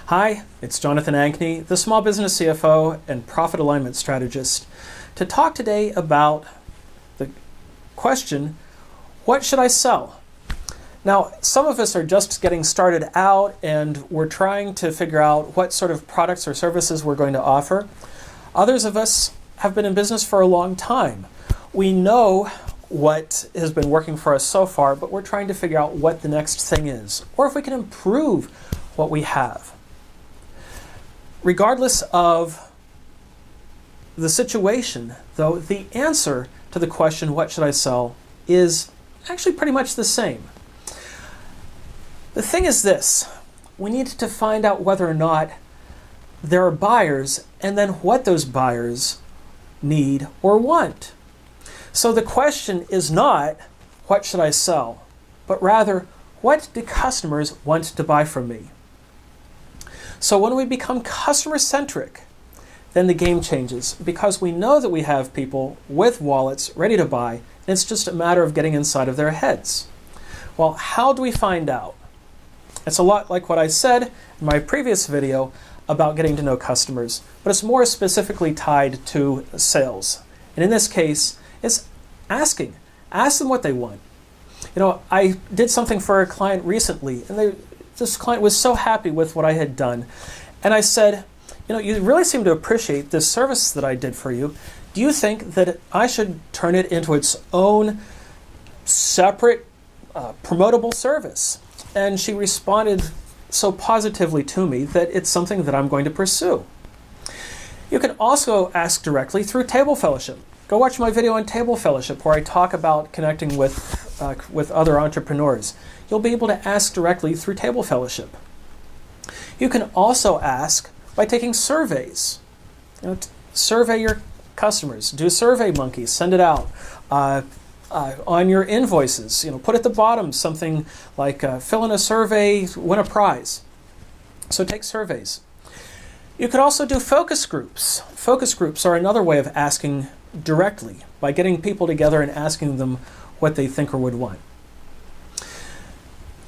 Hi, it's Jonathan Ankney, the Small Business CFO and Profit Alignment Strategist, to talk today about the question, what should I sell? Now, some of us are just getting started out and we're trying to figure out what sort of products or services we're going to offer. Others of us have been in business for a long time. We know what has been working for us so far, but we're trying to figure out what the next thing is, or if we can improve what we have. Regardless of the situation, though, the answer to the question, what should I sell, is actually pretty much the same. The thing is this: we need to find out whether or not there are buyers and then what those buyers need or want. So the question is not, what should I sell, but rather, what do customers want to buy from me? So when we become customer-centric, then the game changes, because we know that we have people with wallets ready to buy, and it's just a matter of getting inside of their heads. Well, how do we find out? It's a lot like what I said in my previous video about getting to know customers, but it's more specifically tied to sales. And in this case, it's asking. Ask them what they want. You know, I did something for a client recently, and this client was so happy with what I had done. And I said, you know, you really seem to appreciate this service that I did for you. Do you think that I should turn it into its own separate promotable service? And she responded so positively to me that it's something that I'm going to pursue. You can also ask directly through Table Fellowship. Go watch my video on Table Fellowship where I talk about connecting with other entrepreneurs. You'll be able to ask directly through Table Fellowship. You can also ask by taking surveys. You know, survey your customers. Do SurveyMonkey. Send it out. On your invoices, you know, put at the bottom something like fill in a survey, win a prize. So take surveys. You could also do focus groups. Focus groups are another way of asking directly, by getting people together and asking them what they think or would want.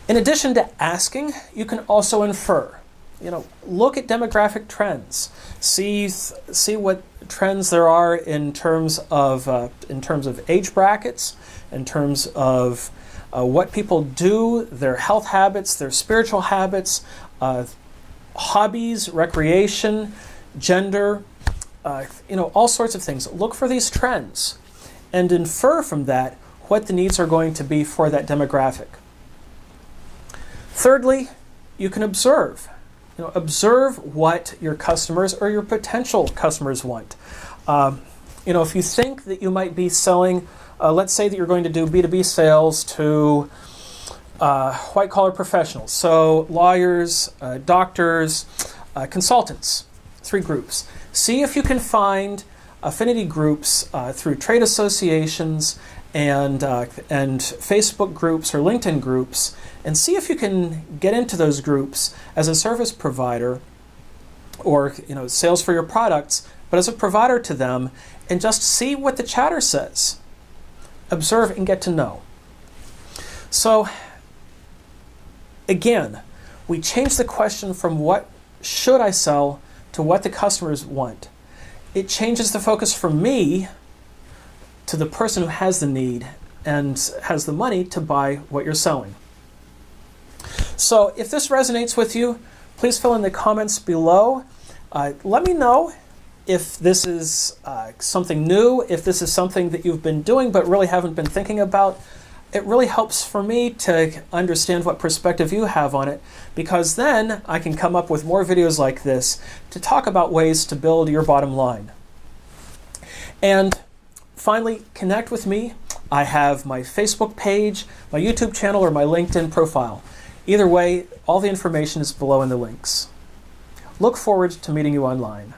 In addition to asking, you can also infer. You know, look at demographic trends. See what trends there are in terms of age brackets, in terms of what people do, their health habits, their spiritual habits, hobbies, recreation, gender, all sorts of things. Look for these trends and infer from that what the needs are going to be for that demographic. Thirdly, you can observe. You know, observe what your customers or your potential customers want. If you think that you might be selling, let's say that you're going to do B2B sales to white-collar professionals, so lawyers, doctors, consultants, 3 groups. See if you can find affinity groups through trade associations and Facebook groups or LinkedIn groups, and see if you can get into those groups as a service provider or sales for your products, but as a provider to them, and just see what the chatter says. Observe and get to know. So again, we change the question from what should I sell to what the customers want. It changes the focus from me to the person who has the need and has the money to buy what you're selling. So if this resonates with you, please fill in the comments below. Let me know if this is something new, if this is something that you've been doing but really haven't been thinking about. It really helps for me to understand what perspective you have on it, because then I can come up with more videos like this to talk about ways to build your bottom line. And finally, connect with me. I have my Facebook page, my YouTube channel, or my LinkedIn profile. Either way, all the information is below in the links. Look forward to meeting you online.